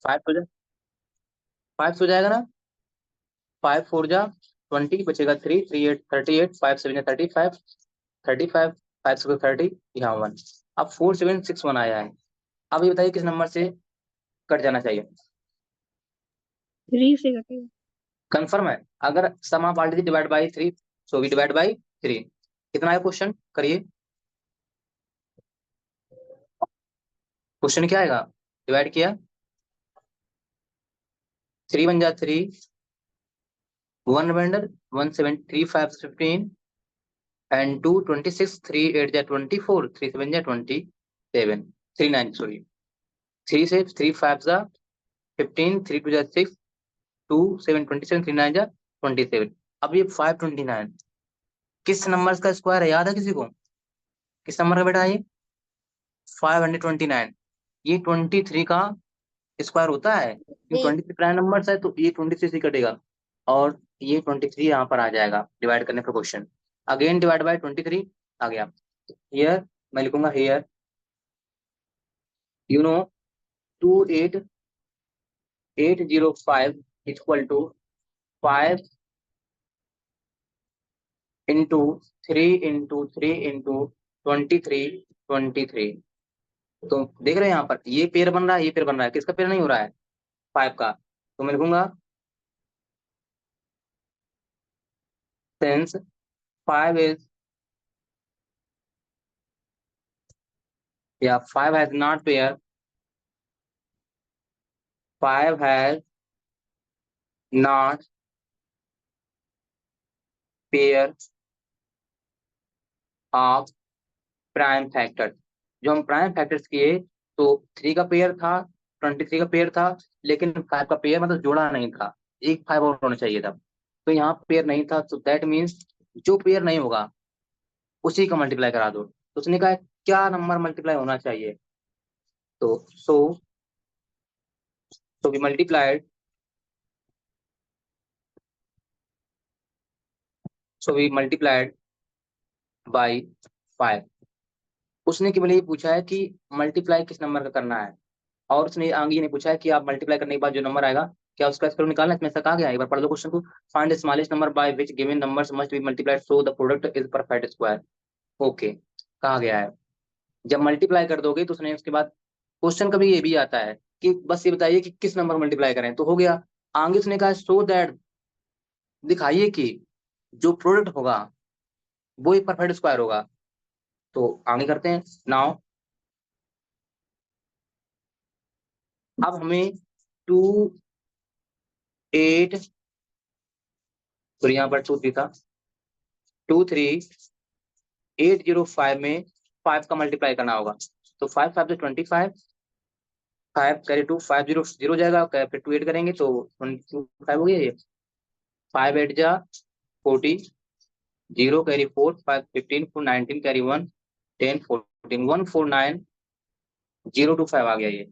Five हो जाए, five हो जाएगा ना। फाइव फोर जा 20, बचेगा three, three eight 38, five seven जा 35, 35, फाइव सिक्स 30, यहाँ वन। अब 4761 आया है। अब ये बताइए किस नंबर से कट जाना चाहिए। 3 से कटेगा। कंफर्म है? अगर sum of all digit divide by three, so we divide by three. कितना है क्वेश्चन, करिए। क्वेश्चन क्या आएगा, डिवाइड किया, थ्री वन जा three, one reminder, one seven, three five 15, and two 26, three eight जा 24, थ्री सेवन जा 27, थ्री नाइन सॉरी, थ्री से थ्री फाइव जा 15, थ्री टू जा 6, टू सेवन 27, थ्री नाइन जा 27। अब ये 529 किस नंबर का स्क्वायर है, याद है किसी को? किस नंबर का बेटा है ये? 529। ये 23 का स्क्वायर होता है, क्योंकि 23 प्राइम नंबर है, तो ये 23 से कटेगा, और ये 23 यहाँ पर आ जाएगा डिवाइड करने पर क्वेश्चन। अगेन डिवाइड बाय 23 आ गया। हियर मैं लिखूंगा, here you know 28805 equal to 5 into 3 into 3 into 23, तो देख रहे हैं यहाँ पर ये पेयर बन रहा है, ये पेयर बन रहा है, किसका पेयर नहीं हो रहा है, फाइव का। तो मैं लिखूंगा सिंस फाइव इज, या five has not pair, five has not pair of prime factor. जो हम प्राइम फैक्टर्स किए, तो थ्री का पेयर था, 23 का पेयर था, लेकिन फाइव का पेयर मतलब जोड़ा नहीं था, एक फाइव और होना चाहिए था, तो यहाँ पेयर नहीं था, तो दैट मीन्स जो पेयर नहीं होगा उसी का मल्टीप्लाई करा दो। तो उसने कहा क्या नंबर मल्टीप्लाई होना चाहिए, तो so we multiplied, so we multiplied by five. उसने केवल ये पूछा है कि मल्टीप्लाई किस नंबर का करना है, और उसने आगे ये नहीं पूछा है कि आप मल्टीप्लाई करने के बाद जो नंबर आएगा क्या उसका स्क्वायर निकालना है, इसमें ऐसा कहा गया है, एक बार पढ़ लो क्वेश्चन को। Find the smallest number by which given numbers must be multiplied so the product is perfect square. Okay, कहा गया है जब मल्टीप्लाई कर दोगे तो उसने उसके बाद क्वेश्चन कभी ये भी आता है कि बस ये बताइए कि किस नंबर मल्टीप्लाई करें, तो हो गया। आगे उसने कहा सो दैट, दिखाइए कि जो प्रोडक्ट होगा वो एक परफेक्ट स्क्वायर होगा। तो आगे करते हैं नाउ। अब हमें 28, तो यहाँ पर 2 3 था, 23805 में 5 का मल्टीप्लाई करना होगा। तो 5 5 25, 5 कैरी 2, 5 0 0 जाएगा, फिर 2 8 करेंगे तो 25 हो गया ये। 5 8 जा 40, 0 कैरी 4, 5 15, 4 19 कैरी 1, 10 14, 149 025 आ गया ये।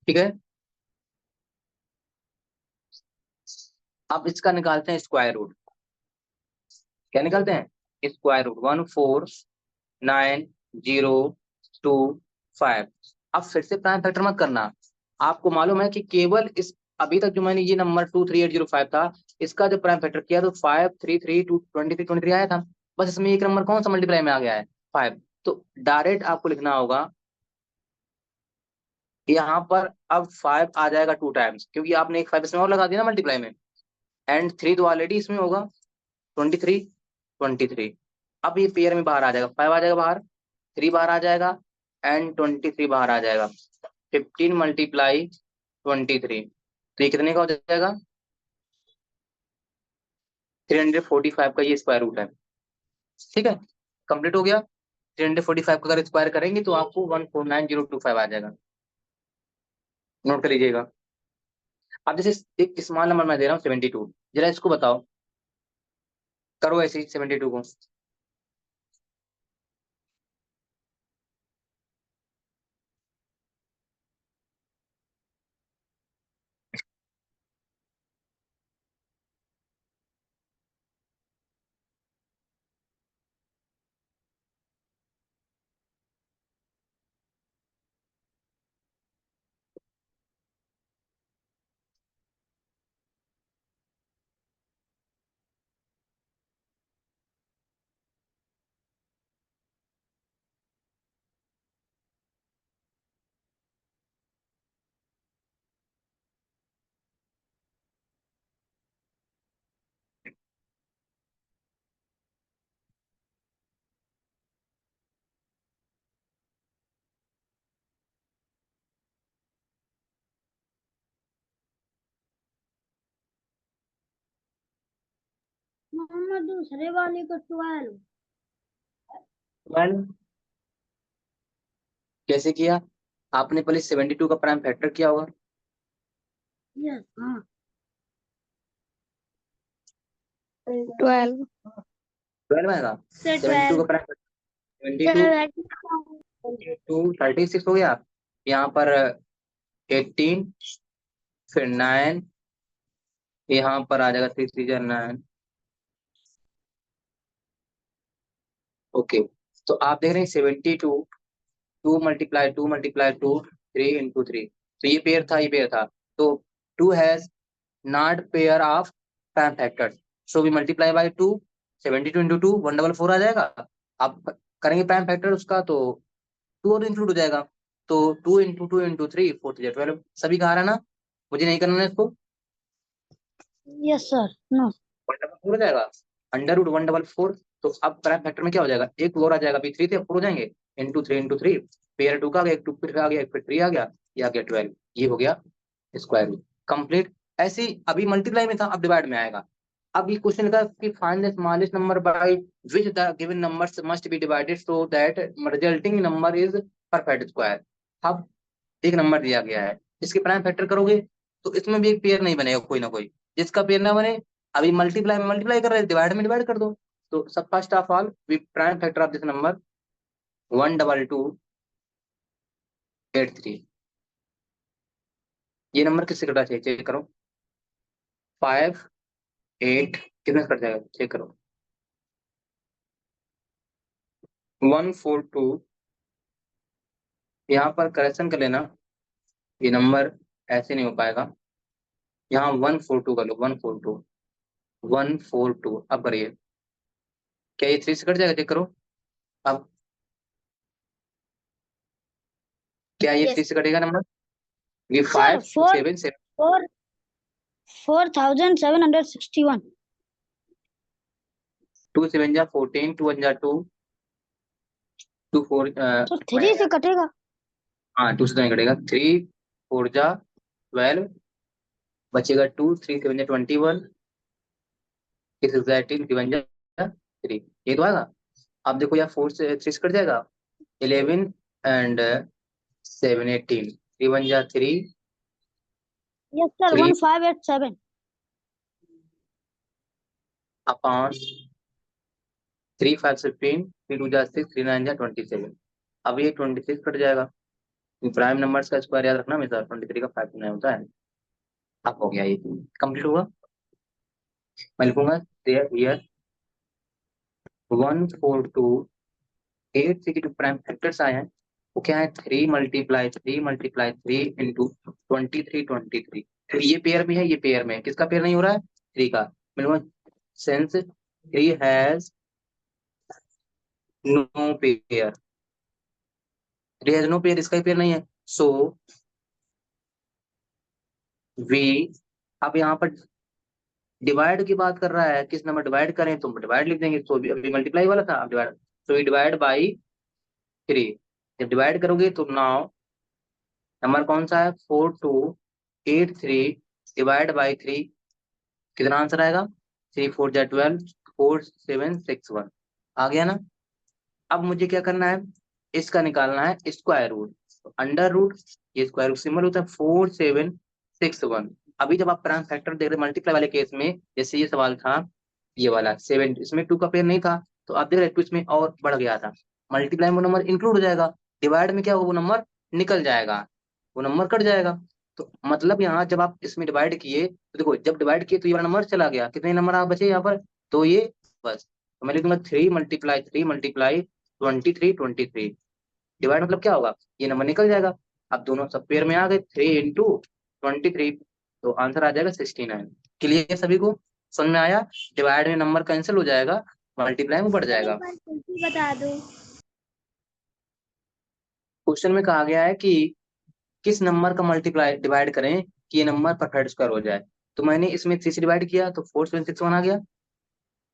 ठीक है, अब इसका निकालते हैं स्क्वायर रूट। क्या निकालते हैं, स्क्वायर रूट 14902 5। अब फिर से प्राइम फैक्टर मत करना, आपको मालूम है कि केवल इस अभी तक जो मैंने ये नंबर 23805 था, इसका जो प्राइम फैक्टर किया तो 5 3 3 2 23 23 आया था, बस इसमें एक नंबर कौन सा मल्टीप्लाई में आ गया है, 5। तो डायरेक्ट आपको लिखना होगा यहाँ पर, अब 5 आ जाएगा 2 टाइम्स, क्योंकि आपने एक 5 इसमें और लगा दिया ना मल्टीप्लाई में, एंड 3 तो ऑलरेडी इसमें होगा, 23 23। अब ये पेयर में बाहर आ जाएगा, 5 आ जाएगा बाहर, 3 बाहर आ जाएगा, एंड 23 बाहर आ जाएगा। 15 मल्टीप्लाई 23, तो ये कितने का हो जाएगा, 345 का ये स्क्वायर रूट है। ठीक है, कंप्लीट हो गया। 345 का अगर स्क्वायर करेंगे तो आपको 149025 आ जाएगा, नोट कर लीजिएगा। अब जैसे एक स्मॉल नंबर मैं दे रहा हूँ 72, जरा इसको बताओ, करो ऐसे ही 72 को। मैं दूसरे वाले को 12। 12 कैसे किया? आपने पहले 72 का प्राइम फैक्टर किया होगा। यस हाँ 12 12 आएगा। से 72 का 12 प्राइम 72 36 हो गया। यहाँ पर 18 फिर 9 यहाँ पर आ जाएगा 3 3 9। ओके, तो आप देख रहे हैं 72 2 × 2 × 2 3 × 3। तो ये पेयर था, ये पेयर था। तो 2 has not pair of prime factor, so we multiply by 2। 72 × 2 144 आ जाएगा। आप करेंगे प्राइम फैक्टर उसका तो 2 और इंक्लूड हो जाएगा। तो 2 × 2 × 3 4 3 12 सभी कहा रहा ना, मुझे नहीं करना है इसको। यस सर नो 144 हो जाएगा, अंडर रूट 144। तो अब प्राइम फैक्टर में क्या हो जाएगा, एक और आ जाएगा, अभी 3 थे 4 हो जाएंगे, इंटू 3 पेयर 2 का आ गया, एक 2 फिर आ गया, एक फिर 3 आ गया, ये आ गया 12। ये हो गया स्क्वायर रूट कंप्लीट। ऐसे ही अभी मल्टीप्लाई में था, अब डिवाइड में आएगा। अब ये क्वेश्चन का कि find the smallest number by which the given numbers must be divided so that resulting number is perfect square. अब एक नंबर दिया गया है, इसके प्राइम फैक्टर करोगे तो इसमें भी एक पेयर नहीं बनेगा, कोई ना कोई। जिसका पेयर ना बने, अभी मल्टीप्लाई में मल्टीप्लाई कर रहे हैं, डिवाइड में डिवाइड कर दो। तो सब first of all we prime factor of this number 12283। ये नंबर किससे कटा चाहिए, चेक करो। 5 8 कितने से कट जाएगा, चेक करो। 142, यहाँ पर करेक्शन कर लेना, ये नंबर ऐसे नहीं हो पाएगा। यहाँ 142 कर लो, 142 142। अब करिए, क्या ये 3 से कट जाएगा, चेक करो। अब क्या ये 3 से कटेगा नंबर? ये सर 5 7 7 4761 2 7 जा 14 2 1 जा 2 2 4 तो 3 से कटेगा। हाँ 2 से नहीं कटेगा। 3 4 जा 12 बचेगा 2 3 7 जा 21 6 6 जा 18 3 1 जा 3। ये तो आएगा। अब देखो यार 4 से 3 से कट जाएगा, 11 एंड 7 18 3 1 जा 3 यस सर 3 1587 अपॉन 3 5 15 3 2 जा 6 3 9 जा 27। अब ये 26 कट जाएगा। प्राइम नंबर्स का स्क्वायर याद रखना हमेशा, 23 का 5 9 होता है। अब हो गया, ये कंप्लीट होगा। मैं लिखूंगा देयर हियर 14283 के जो प्राइम फैक्टर्स आए हैं वो क्या है, 3 × 3 इंटू 23 तो ये पेयर में है, ये पेयर में है। किसका पेयर नहीं हो रहा है, 3 का। मैं since 3 has no pair, 3 has no pair, इसका पेयर नहीं है। सो वी, अब यहाँ पर डिवाइड की बात कर रहा है, किस नंबर डिवाइड करें तो डिवाइड लिख देंगे। तो अभी मल्टीप्लाई वाला था, अब डिवाइड। तो डिवाइड बाई 3, जब डिवाइड करोगे तो नाउ नंबर कौन सा है, 4283 डिवाइड बाई 3, कितना आंसर आएगा, 3 4 जा 12 4 7 6 1 आ गया ना। अब मुझे क्या करना है, इसका निकालना है स्क्वायर रूट। अंडर रूट, ये स्क्वायर रूट सिंबल होता है 4 7 6 1। अभी जब आप प्राइम फैक्टर देख रहे मल्टीप्लाई वाले केस में, जैसे ये सवाल था, ये वाला 7 इसमें 2 का पेयर नहीं था, तो आप देख रहे 2 इसमें और बढ़ गया था। मल्टीप्लाई में वो नंबर इंक्लूड हो जाएगा, डिवाइड में क्या होगा, वो नंबर निकल जाएगा, वो नंबर कट जाएगा। तो मतलब यहाँ जब आप इसमें डिवाइड किए तो देखो, जब डिवाइड किए तो ये वाला नंबर चला गया, कितने नंबर आप बचे यहाँ पर, तो ये बस। तो मैं लिखूंगा 3 × 3 × 23 डिवाइड मतलब क्या होगा, ये नंबर निकल जाएगा। अब दोनों सब पेयर में आ गए, 3 × 23 तो आंसर आ जाएगा 69। क्लियर सभी को, समझ में आया? डिवाइड में नंबर कैंसिल हो जाएगा, मल्टीप्लाई में बढ़ जाएगा। बता दो। क्वेश्चन में कहा गया है कि किस नंबर का मल्टीप्लाई डिवाइड करें कि ये नंबर परफेक्ट स्क्वायर हो जाए। तो मैंने इसमें 3 से डिवाइड किया तो 4 7 6 1 आ गया।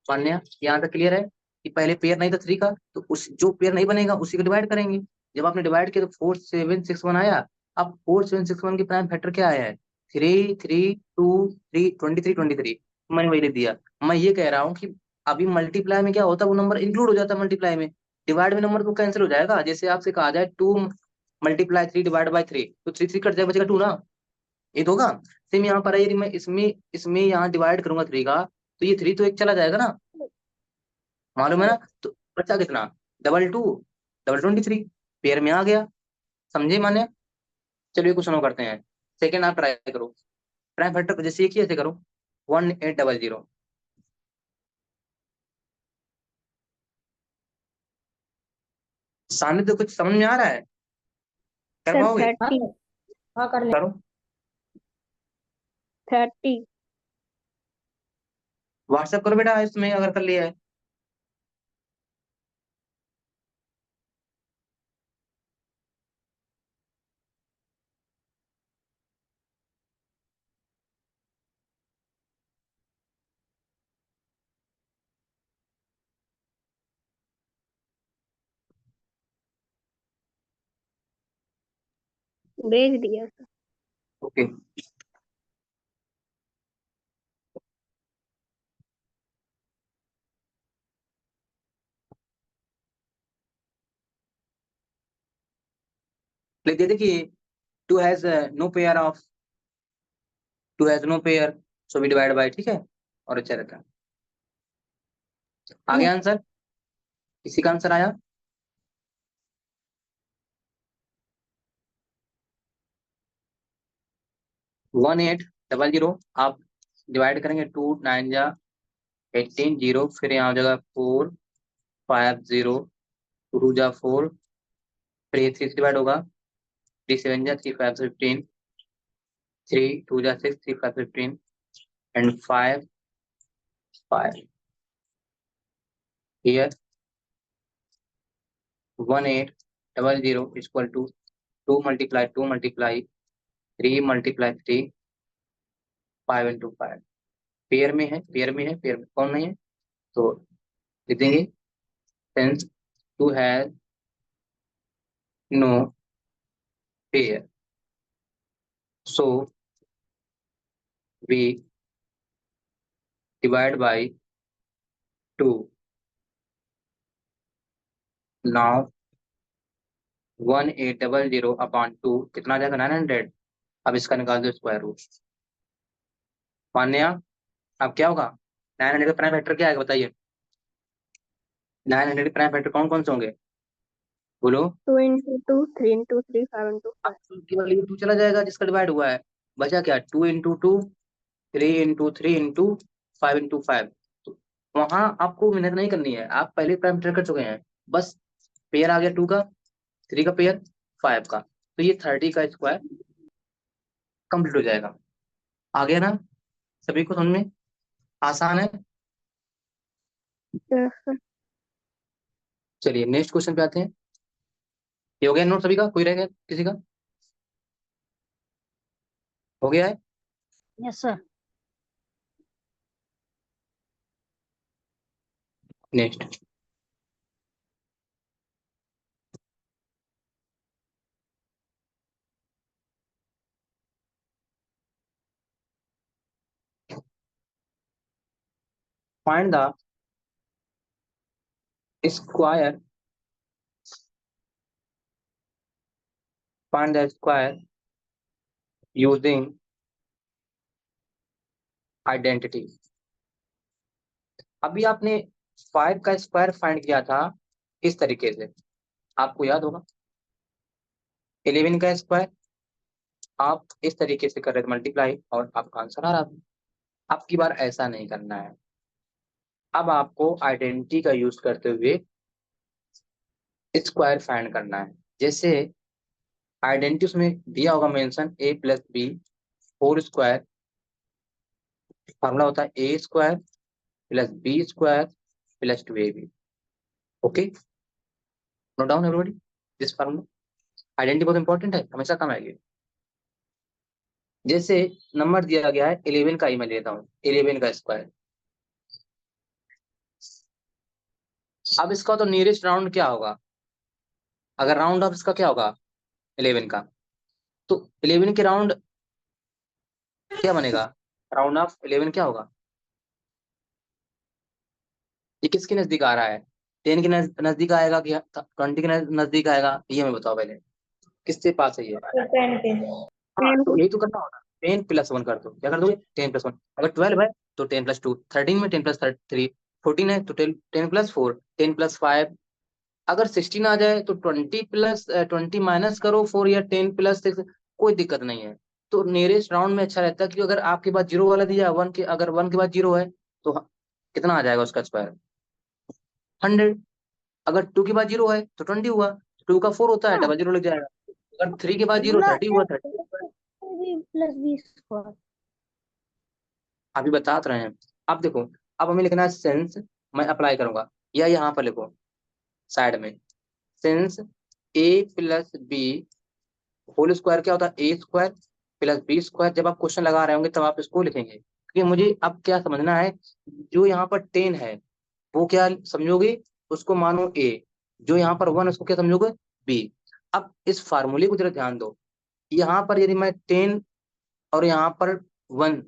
मान्य, यहाँ तक क्लियर है कि पहले पेयर नहीं था 3 का, तो उस जो पेयर नहीं बनेगा उसी को डिवाइड करेंगे। जब आपने डिवाइड किया तो 4 7 6 1 आया। अब 4 7 6 1 की प्राइम फैक्टर क्या आया है, 3 3 2 3 23 मैंने वही लिख दिया। मैं ये कह रहा हूँ कि अभी मल्टीप्लाई में क्या होता है, वो नंबर इंक्लूड हो जाता है मल्टीप्लाई में, डिवाइड में नंबर तो कैंसिल हो जाएगा। जैसे आपसे कहा जाए 2 × 3 डिवाइड बाई 3, तो 3 कट जाएगा, बचेगा 2 ना, ये तो होगा। सेम यहाँ पर है, यदि मैं इसमें इसमें यहाँ डिवाइड करूंगा 3 का, तो ये 3 तो एक चला जाएगा ना, मालूम है ना। तो बचा कितना, 2 23 पेयर में आ गया, समझे माने। चलिए क्वेश्चन करते हैं। सेकेंड आप ट्राई करो, प्राइम फैक्टर जैसे ये ऐसे करो, 1800। सामने तो कुछ समझ में आ रहा है, कर सर पाओगे? 30। हाँ कर ले। करो। 30। व्हाट्सएप करो बेटा इसमें अगर कर लिया है। भेज दिया सर। ओके, लिख दे देखिए, 2 has no pair of, 2 has no pair, so we divide by, ठीक है, और अच्छा रहता है। आगे आंसर, इसी का आंसर आया। वन एट डबल जीरो, आप डिवाइड करेंगे, 2 9 जा 18 जीरो, फिर यहाँ हो जाएगा 4 5 0, 2 जा 4, फिर ये 3 से डिवाइड होगा, 3 7 जा 3 5 15, 3 2 जा 6, 3 5 15, and 5 5 here 1800 equal to 2 × 2 × 3 × 3 5 × 5, pair में है, पेयर में है, पेयर में कौन नहीं है, तो लिख देंगे since 2 has no pair, so we divide by 2। now 1800 upon 2 कितना आ जाएगा, 900। अब इसका निकाल दो स्क्वायर रूट, मान्या। अब क्या होगा, 900 का प्राइम फैक्टर क्या आएगा बताइए, 900 के प्राइम फैक्टर कौन कौन से होंगे, बोलो। 2 × 2 3 × 3 5 × अब 5। केवल ये 2 चला जाएगा जिसका डिवाइड हुआ है, बचा क्या, 2 × 2 3 × 3 × 5 × 5। तो वहां आपको मेहनत नहीं करनी है, आप पहले प्राइम फैक्टर कर चुके हैं, बस पेयर आ गया 2 का, 3 का पेयर, 5 का, तो ये 30 का स्क्वायर कंप्लीट हो जाएगा। आ गया ना, सभी को समझ में, आसान है। Yes sir. चलिए नेक्स्ट क्वेश्चन पे आते हैं। ये हो गया नोट सभी का, कोई रह गया किसी का, हो गया है। Yes sir. Next, find the square, find the square using identity. अभी आपने 5 का स्क्वायर फाइंड किया था इस तरीके से, आपको याद होगा। 11 का स्क्वायर आप इस तरीके से कर रहे थे मल्टीप्लाई, और आपका आंसर आ रहा था। अब की बार ऐसा नहीं करना है, अब आपको आइडेंटिटी का यूज करते हुए स्क्वायर फाइंड करना है। जैसे आइडेंटिटी उसमें दिया होगा mention, a + b whole square, formula होता है a² + b² + 2ab। Okay, note down everybody this formula. Identity बहुत इंपॉर्टेंट है, हमेशा काम आएगी। जैसे नंबर दिया गया है 11 का ही मैं लेता हूँ, 11 का स्क्वायर। अब इसका तो नियरेस्ट राउंड क्या होगा, अगर राउंड ऑफ इसका क्या होगा 11 का, तो 11 के राउंड क्या बनेगा, राउंड ऑफ 11 क्या होगा, ये किसके नजदीक आ रहा है? 10 के नजदीक आएगा कि 20 के नजदीक आएगा, ये हमें बताओ पहले, किससे पास है ये? 10 के। हाँ 10 तो के। यही तो करना होगा। 10 + 1 कर दो, क्या कर दोगे? 10 + 1। अगर 12 है तो 10 + 2, 13 में 10 + 3, 14 है तो 10 + 4, 10 + 5। अगर 16 आ जाए तो 20 माइनस करो 4, या 10 + 6, कोई दिक्कत नहीं है। तो नियरेस्ट राउंड में अच्छा रहता है, क्योंकि अगर आपके पास जीरो वाला दिया है, वन के, अगर वन के बाद जीरो है तो कितना आ जाएगा उसका स्क्वायर? 100। अगर टू के बाद जीरो है तो 20 हुआ, टू का 4 होता है, हाँ डबल जीरो लग जाएगा। अगर 3 के बाद जीरो, मतलब 30 हुआ, 30। Plus 20 square. अभी बता तो रहे हैं। अब देखो, अब हमें लिखना है सिंस, मैं अप्लाई करूंगा, या यहाँ पर लिखो साइड में, since a + b whole square क्या होता है? a² + b²। जब आप क्वेश्चन लगा रहे होंगे तब आप इसको लिखेंगे, क्योंकि मुझे अब क्या समझना है, जो यहाँ पर 10 है वो क्या समझोगे? उसको मानो a। जो यहाँ पर 1, उसको क्या समझोगे? b। अब इस फार्मूले को जरा ध्यान दो, यहाँ पर यदि मैं 10 और यहाँ पर 1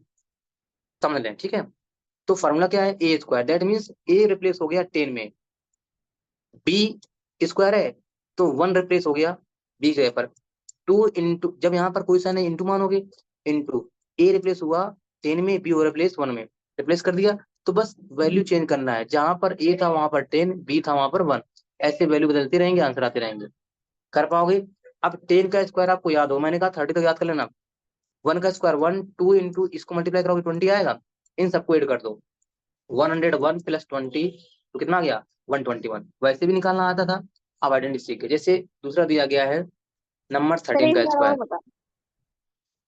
समझ लें, ठीक है? तो फॉर्मूला क्या है? a², that means a replace हो गया 10 में, b² है तो 1 रिप्लेस हो गया b के जगह पर। 2 इंटू, जब यहाँ पर कोई सा नहीं इंटू मानोगे, इंटू a रिप्लेस हुआ 10 में, b हो रिप्लेस 1 में, रिप्लेस कर दिया। तो बस वैल्यू चेंज करना है, जहां पर a था वहां पर 10, b था वहां पर 1, ऐसे वैल्यू बदलते रहेंगे, आंसर आते रहेंगे। कर पाओगे? अब 10 का स्क्वायर आपको याद हो, मैंने कहा 30 तो याद कर लेना। 1 का स्क्वायर 1, 2 इंटू इसको मल्टीप्लाई करोगे 20 आएगा। इन सबको ऐड कर दो, 101 + 20 तो कितना आ गया? 121। वैसे भी निकालना आता था। अब आइडेंटिटी सीखे, जैसे दूसरा दिया गया है नंबर सर 13 एक का बार और स्क्वायर, बता।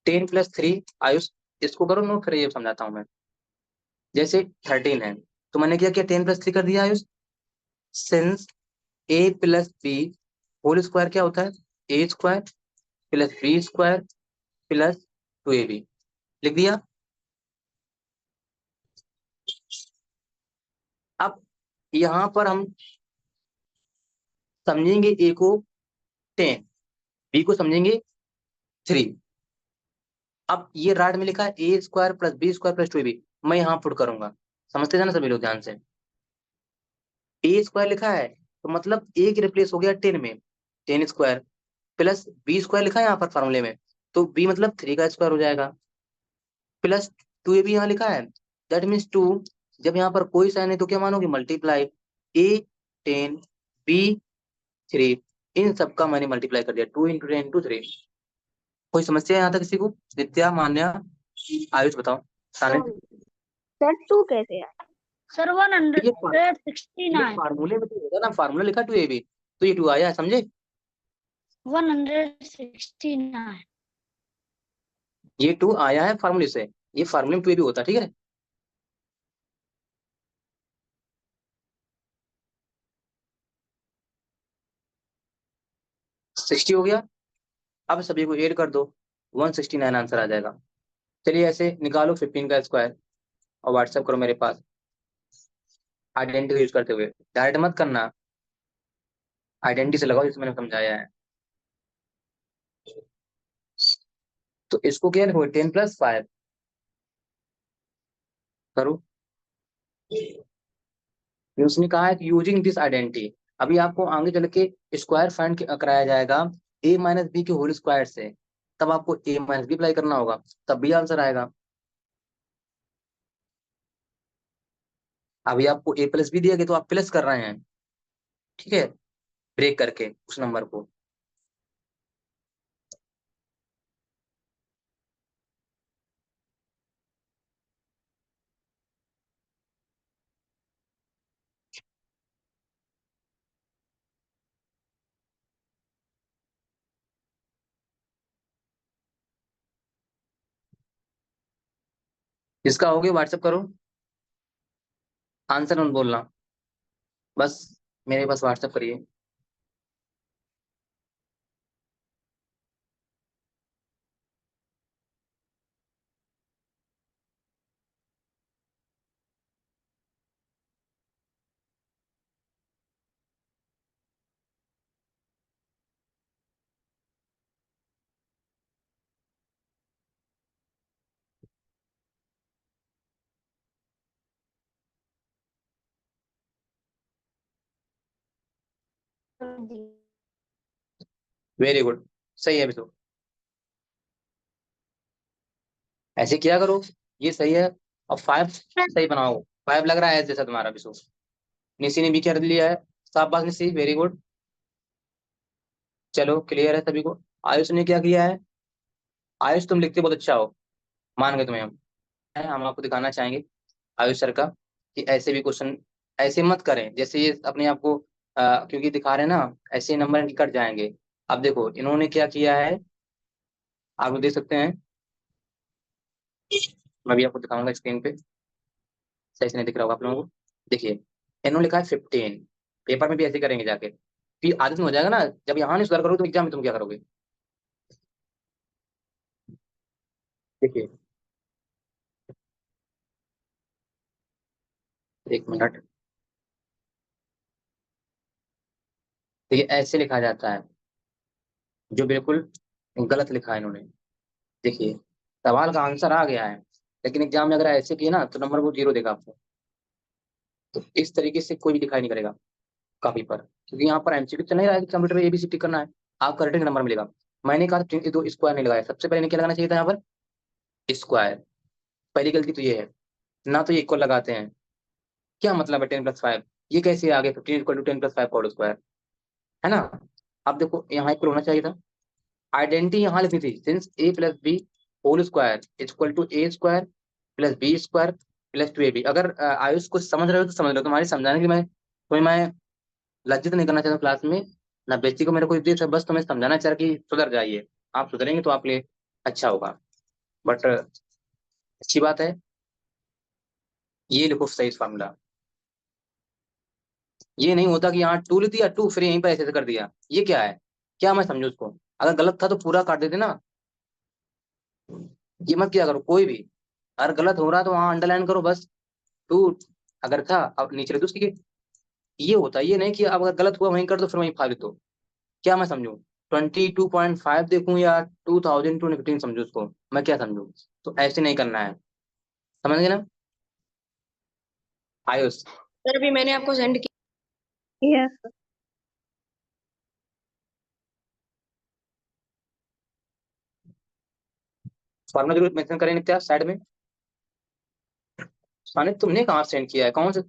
10 + 3। आयुष, इसको करो नो, फिर ये समझाता हूँ मैं। जैसे 13 है तो मैंने क्या किया? 10 + 3 कर दिया Ayush. Since a + b whole square क्या होता है? a² + b² + 2ab, लिख दिया। अब यहाँ पर हम समझेंगे a को 10, b को समझेंगे 3। अब ये राइट में लिखा है a² + b² + 2ab, मैं यहाँ पुट करूंगा, समझते जाना सभी लोग ध्यान से। a² लिखा है तो मतलब a की रिप्लेस हो गया 10 में, 10² प्लस b² लिखा है यहाँ पर फॉर्मूले में, तो b मतलब 3 का स्क्वायर हो जाएगा, प्लस 2ab यहाँ लिखा है, दैट मीन्स 2। जब यहाँ पर कोई साइन है तो क्या मानोगे? मल्टीप्लाई, a 10, b 3, इन सबका मैंने मल्टीप्लाई कर दिया, 2 × 10 × 3। कोई समस्या है यहाँ तक किसी को? नित्या, मान्या, आयुष बताओ, सानित। सर 2 कैसे है? सर ये फार- 169। फार्मूले में तो होगा ना, फार्मूला लिखा 2ab, तो ये 2 आया, समझे? 169। ये 2 आया है फार्मूले से, ये फार्मूले में 2ab होता है, ठीक है? सिक्सटी हो गया। अब सभी को ऐड कर दो, 169 आंसर आ जाएगा। चलिए ऐसे निकालो 15 का स्क्वायर और व्हाट्सएप करो मेरे पास, आइडेंटिटी यूज करते हुए। डायरेक्ट मत करना, आइडेंटिटी से लगाओ, जिसमें मैंने समझाया है। तो इसको क्या लिखोगे? 10 + 5 करो। फिर उसने कहा है कि यूजिंग दिस आइडेंटिटी, अभी आपको आगे चल के स्क्वायर फाइंड कराया जाएगा a - b के होल स्क्वायर से, तब आपको a - b अप्लाई करना होगा, तब भी आंसर आएगा। अभी आपको a + b दिया गया तो आप प्लस कर रहे हैं, ठीक है, ब्रेक करके उस नंबर को। जिसका होगे व्हाट्सएप करो, आंसर मत बोलना, बस मेरे पास व्हाट्सएप करिए। वेरी गुड, सही है बिल्कुल। ऐसे किया करो, ये सही है। और 5 सही बनाओ, 5 लग रहा है जैसा तुम्हारा बिल्कुल। निशी ने भी कर लिया है, शाबाश निशी, वेरी गुड। चलो क्लियर है सभी को। आयुष ने क्या किया है? आयुष तुम लिखते बहुत अच्छा हो, मान गए तुम्हें हम आपको दिखाना चाहेंगे आयुष सर का कि ऐसे भी क्वेश्चन ऐसे मत करें जैसे ये अपने आप को क्योंकि दिखा रहे हैं ना, ऐसे नंबर इनके कट जाएंगे। अब देखो इन्होंने क्या किया है, आप लोग देख सकते हैं, मैं भी आपको दिखाऊंगा स्क्रीन पे, सही से नहीं दिख रहा होगा आप लोगों को। देखिए इन्होंने लिखा है 15, पेपर में भी ऐसे करेंगे जाके, फिर आदत में हो जाएगा ना, जब यहाँ नहीं सुधार करोगे तो एग्जाम में तुम क्या करोगे। देखिए, एक मिनट, तो ये ऐसे लिखा जाता है, जो बिल्कुल गलत लिखा है इन्होंने। देखिए सवाल का आंसर आ गया है, लेकिन एग्जाम में अगर ऐसे किए ना तो नंबर वो 0 देगा आपको। तो इस तरीके से कोई भी दिखाई नहीं करेगा कॉपी पर, क्योंकि यहाँ पर एमसीक्यू चल नहीं रहा है कि कंप्यूटर में एबीसी टिक करना है, आपका रिटर्न नंबर मिलेगा। मैंने कहा था दो स्क्वायर नहीं लगाया, सबसे पहले क्या लगाना चाहिए था यहाँ पर, स्क्वायर। पहली गलती तो ये है, ना तो ये इक्वल लगाते हैं, क्या मतलब है 10+5, ये कैसे आ गया 15 = 10+5 होल स्क्वायर, है ना। अब देखो यहाँ इक्वल होना चाहिए था, आइडेंटिटी यहाँ लिखनी थी, since A plus B whole square equal to A square plus B square plus 2ab। अगर आयुष कुछ समझ रहे हो तो समझ लो, तुम्हारी समझाने की मैं लज्जित नहीं करना चाहता क्लास में, ना बेइज्जती को मेरे को उद्देश्य है, बस तुम्हें समझाना चाह रहा कि सुधर जाइए। आप सुधरेंगे तो आपके लिए अच्छा होगा। बट अच्छी बात है, ये लिखो सही फॉर्मूला। ये नहीं होता कि यहाँ 2 लिख दिया 2 फिर यहीं पर ऐसे कर दिया, ये क्या है, क्या मैं समझू उसको। अगर गलत था तो पूरा काट देते ना, ये मत किया करो कोई भी। अगर गलत हो रहा है तो वहां अंडरलाइन करो बस, 2 अगर था अब नीचे लिख दो उसकी। ये होता है, ये नहीं कि अब अगर गलत हुआ वहीं कर दो फिर वहीं फाड़ दो। क्या मैं समझू, 22.5 देखूं या 2015 समझू उसको, मैं क्या समझू। तो ऐसे नहीं करना है, समझ गए ना आयुष। सर अभी मैंने आपको सेंड किया। यस फॉर्मूला जरूर मेंशन करें नित्या साइड में। साने तुमने कहाँ सेंड किया है, कौन से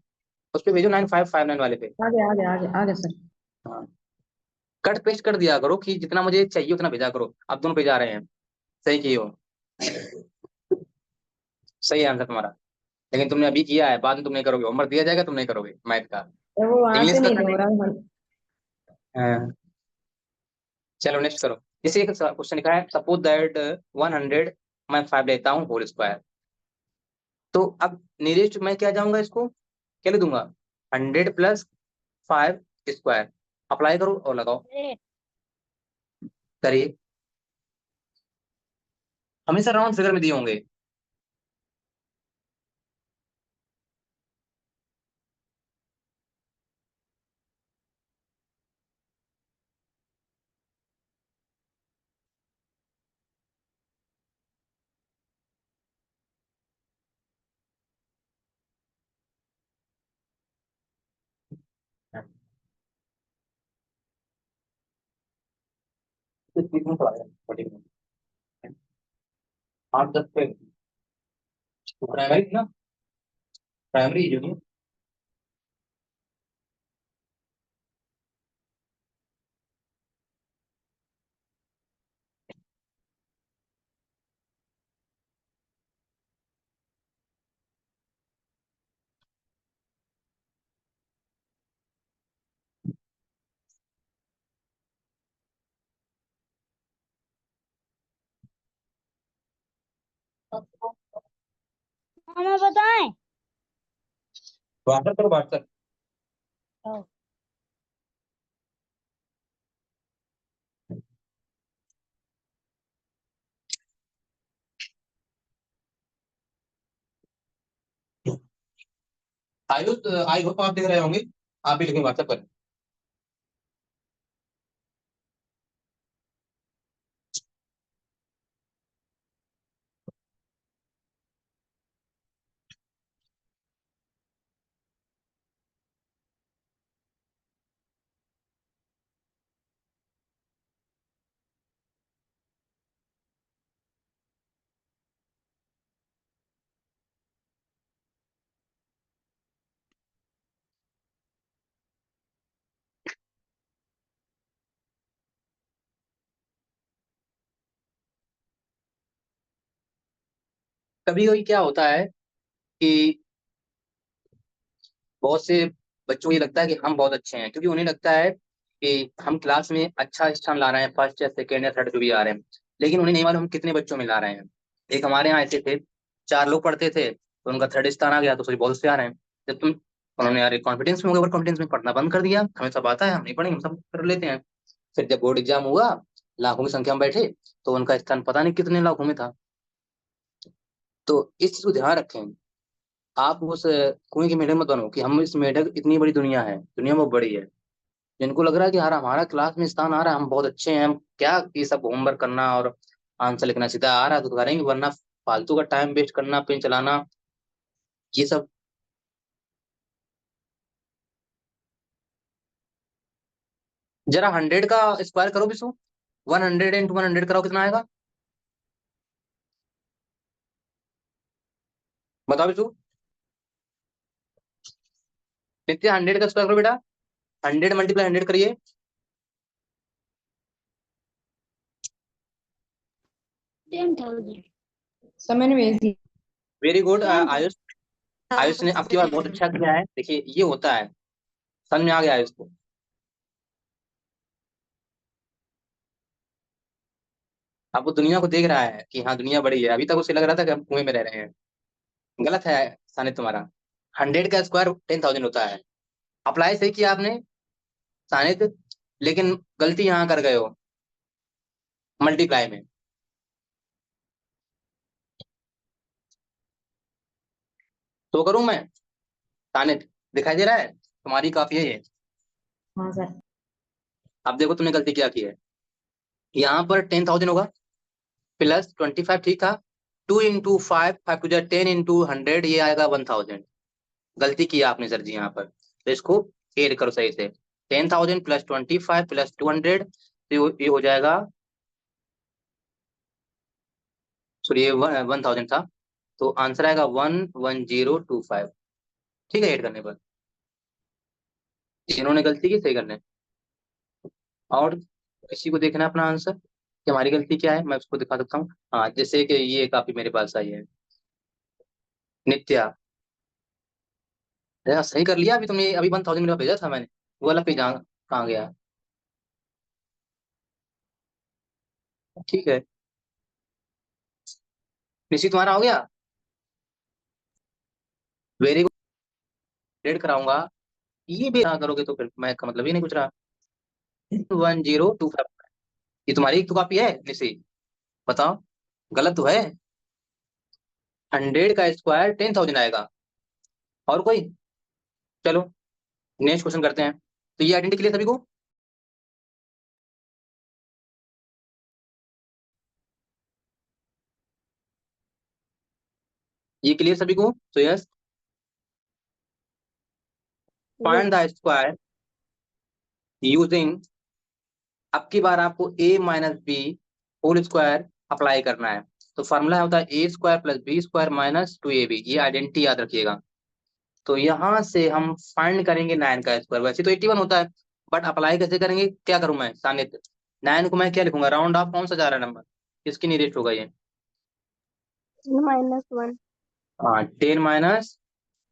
उस पे भेजो 9559 वाले पे। आगे आगे आगे आगे सर। हाँ, कट पेस्ट कर दिया करो कि जितना मुझे चाहिए उतना भेजा करो, आप दोनों भेजा रहे हैं, सही किए हो, सही आंसर तुम्हारा। लेकिन तुमने अभी किया है, बाद में तुम नहीं करोगे, होमवर्क दिया जाएगा तुम नहीं करोगे मैथ का, सर वो वहां इंग्लिश से का नहीं करने। हो रहा। हाँ, चलो नेक्स्ट करो। इसी एक क्वेश्चन लिखा है, सपोज दैट 100 मैं 5 लेता हूँ होल स्क्वायर। तो अब नियरेस्ट मैं क्या जाऊंगा, इसको क्या लिख दूंगा, 100+5 स्क्वायर। अप्लाई करो और लगाओ, करिए, हमेशा राउंड फिगर में दिए होंगे। आठ दस पे प्राइमरी ना, प्राइमरी जूनियर। हमें बताएं। व्हाट्सएप करो व्हाट्सएप। आयुष आई होप आप देख रहे होंगे, आप भी लिखें व्हाट्सएप पर। कभी कभी क्या होता है कि बहुत से बच्चों को ये लगता है कि हम बहुत अच्छे हैं, क्योंकि उन्हें लगता है कि हम क्लास में अच्छा स्थान ला रहे हैं, फर्स्ट या सेकेंड या थर्ड जो भी आ रहे हैं, लेकिन उन्हें नहीं मालूम हम कितने बच्चों में ला रहे हैं। एक हमारे यहाँ ऐसे थे, 4 लोग पढ़ते थे, तो उनका थर्ड स्थान आ गया, तो सोचिए बहुत से आ रहे हैं। जब तुम उन्होंने यार कॉन्फिडेंस में हो गया, ओवर कॉन्फिडेंस में पढ़ना बंद कर दिया, हमें सब आता है, हम नहीं पढ़ेंगे, हम सब कर लेते हैं। फिर जब बोर्ड एग्जाम हुआ, लाखों की संख्या में बैठे, तो उनका स्थान पता नहीं कितने लाखों में था। तो इस चीज को ध्यान रखें, आप उस कुएं के मेढक मत बनो कि हम इस मेढक, इतनी बड़ी दुनिया है, दुनिया बहुत बड़ी है। जिनको लग रहा है कि यार हमारा क्लास में स्थान आ रहा है, हम बहुत अच्छे हैं, हम क्या ये सब होमवर्क करना और आंसर लिखना सीधा आ रहा है तो करेंगे, वरना फालतू का टाइम वेस्ट करना, पेन चलाना, ये सब। जरा 100 का स्क्वायर करो बिशु, 100 इंटू 100 कराओ, कितना आएगा बताओ बिशु। नित्य 100 का स्क्वायर करो बेटा, 100 मल्टीप्लाई 100 करिए। 10,000. सर मैंने भेज दी। Very good 10,000. आयुष। आयुष ने अब की बार बहुत अच्छा किया है। देखिए ये होता है, समझ में आ गया आयुष को। अब वो दुनिया को देख रहा है कि हाँ दुनिया बड़ी है, अभी तक उसे लग रहा था कि हम कुएं में रह रहे हैं। गलत है सानित तुम्हारा, 100 का स्क्वायर 10,000 होता है। अप्लाई सही किया आपने सानित, लेकिन गलती यहाँ कर गए हो मल्टीप्लाई में। तो करूं मैं सानित, दिखाई दे रहा है तुम्हारी कॉपी है ये। हाँ सर। अब देखो तुमने गलती क्या की है, यहाँ पर 10,000 होगा प्लस 25, ठीक था, 2 इंटू 5, 5 टू 10 इंटू 100, ये आएगा 1,000। गलती किया आपने सर जी यहाँ पर, तो इसको एड करो सही से, 10,000 प्लस 25 प्लस 200, तो ये हो जाएगा, सॉरी ये 1,000 था, तो आंसर आएगा 11025। ठीक है, ऐड करने पर इन्होंने गलती की, सही करने। और किसी को देखना है अपना आंसर कि हमारी गलती क्या है, मैं उसको दिखा सकता हूँ। हाँ, जैसे कि ये काफी मेरे पास आई है, नित्या, यार सही कर लिया अभी तुमने, अभी 1,000 मेरे पास भेजा था मैंने, वो वाला पेज कहाँ गया। ठीक है निश्चित, तुम्हारा हो गया, वेरी गुड, रेड कराऊंगा। ये भी ना करोगे तो फिर मैं का मतलब ही नहीं कुछ रहा। 1025, ये तुम्हारी एक तो कॉपी है निश्चित, बताओ गलत तो है। 100 का स्क्वायर 10,000 आएगा, और कोई। चलो नेक्स्ट क्वेश्चन करते हैं। तो ये आइडेंटिटी क्लियर सभी को, ये क्लियर सभी को, तो yes, find the square using, अब की बार आपको a minus b whole square apply करना है। तो फॉर्मूला होता है a square plus B square minus 2ab, ये आइडेंटिटी याद रखिएगा। तो यहाँ से हम फाइंड करेंगे 9 का स्क्वायर, वैसे तो 81 होता है, बट अप्लाई कैसे करेंगे, क्या करूं मैं सानिध्य, 9 को मैं क्या लिखूंगा, राउंड ऑफ कौन सा जा रहा है नंबर, किसकी नियरेस्ट होगा ये, -1। हाँ 10 माइनस